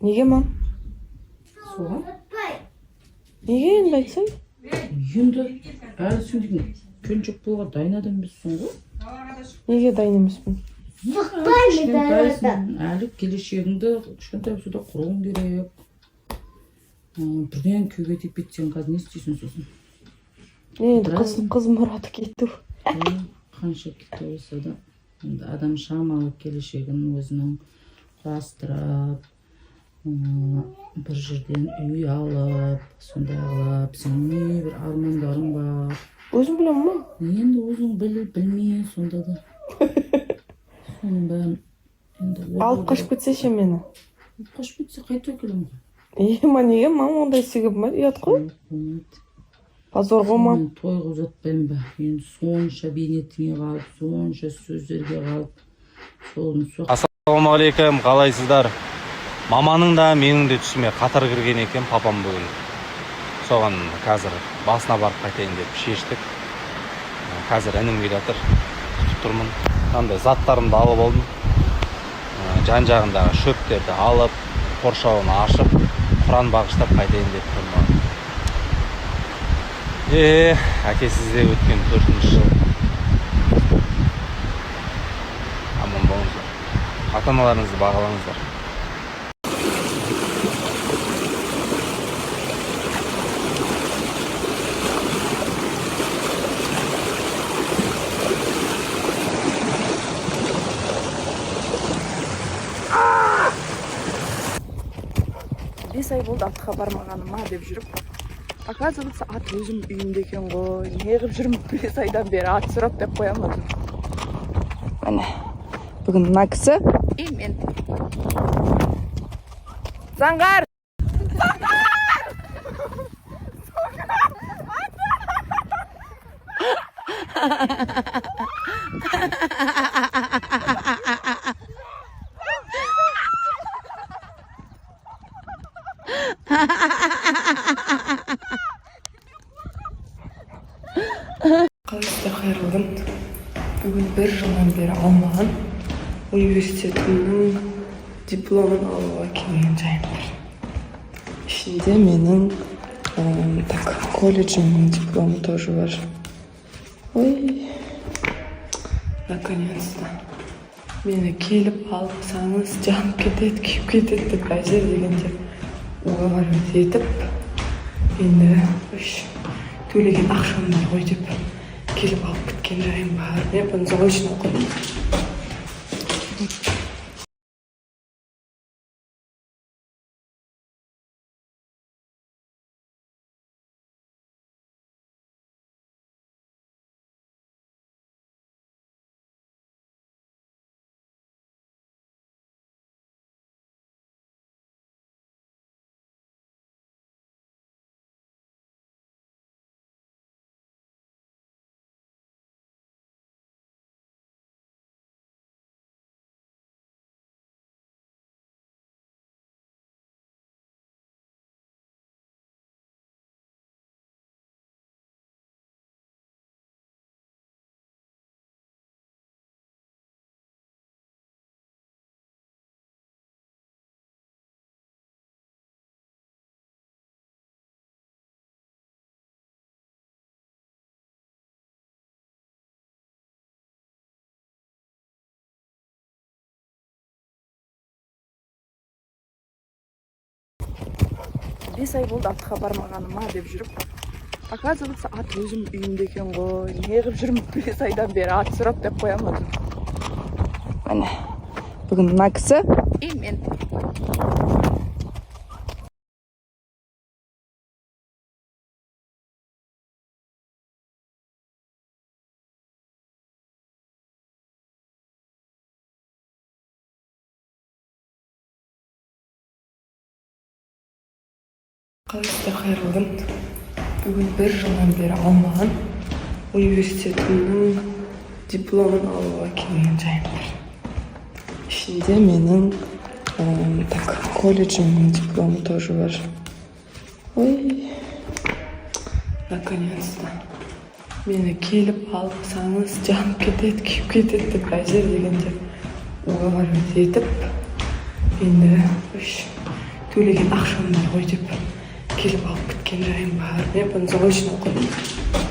Неге мам? Соған? Неге енді айтсаң? Енді әлі сендеген көлжек болға дайын адам емессің ғой? Неге дайын емеспін? Кішкентайсың, әлі келешегіңді кішкентай болса да құруың керек. Бірден күйеуге тиіп кетсең қазір не істейсің сосын? Енді қыз мұраты кету. Қанша кету болса да енді адам шамалы келешегін өзінің құрастырып, бір жерден үй алып, сондай алып, сенің не бір армандарың бар. Өзің білемін ма? Енді өзің білме, сонда да. Соның бәрін енді алып қашып кетсе ше мені. Қашып кетсе қайта келемін ғой. Ема неге мам ондай себеп ма? Ұят қой. Позор ғой мам. Той қылып жатпаймын ба? Енді сонша бейнетіңе қалып, сонша сөздерге қалып, солын соқ. Ассалаумағалейкум, қалайсыздар? Маманың да менің де түсіме қатар кірген екен папам бүгін. Соған қазір басына барып қайтайын деп шештік. Қазір інім келе жатыр, күтіп тұрмын. Қандай заттарымды алып алдым. Жан-жағындағы шөптерді алып, қоршауын ашып, құран бағыштап қайтайын деп тұрмын. Әкесізде өткен 4-ші жыл. Аман болыңыздар. Ата-аналарыңызды бағалаңыздар. Бес ай болды атқа бармағаныма деп жүріп. Оказывается, ат өзім үйімде екен ғой. Не қылып жүрмін 5 айдан бері ат сұрап деп қоямын. Міне, бүгін мына кісі и мен. Заңғар! Қалайсыздар, қайырлы күн. Бүгін 1 жылдан бері алмаған университетімнің дипломын алуға келген жайым бар. Ішінде менің колледжімнің дипломы тоже бар. Ой, наконец-то. Мені келіп алсаңыз жанып кетеді, күйіп кетеді деп әзер дегенде уағалап етіп, енді төлеген ақшам бар ғой деп келіп алып кеткен жайым бар. Мен бұны заочно оқыдым. Бес ай болды атқа бармағаныма деп жүріп. Оказывается, ат өзім үйімде екен ғой. Не қылып жүрмін 5 айдан бері ат сұрап деп қоямын. Міне, бүгін мына кісі и мен. Қалайсыздар, қайырлы күн. Бүгін 1 жылдан бері алмаған университетімнің дипломын алуға келген жайым бар. Ішінде менің колледжімнің дипломы тоже бар. Ой, наконец-то. Мені келіп алсаңыз жанып кетеді, күйіп кетеді деп әзер дегенде уағалап етіп, енді төлеген ақшам бар ғой деп келіп алып кеткен жайым бар. Мен бұны зоочно оқыдым.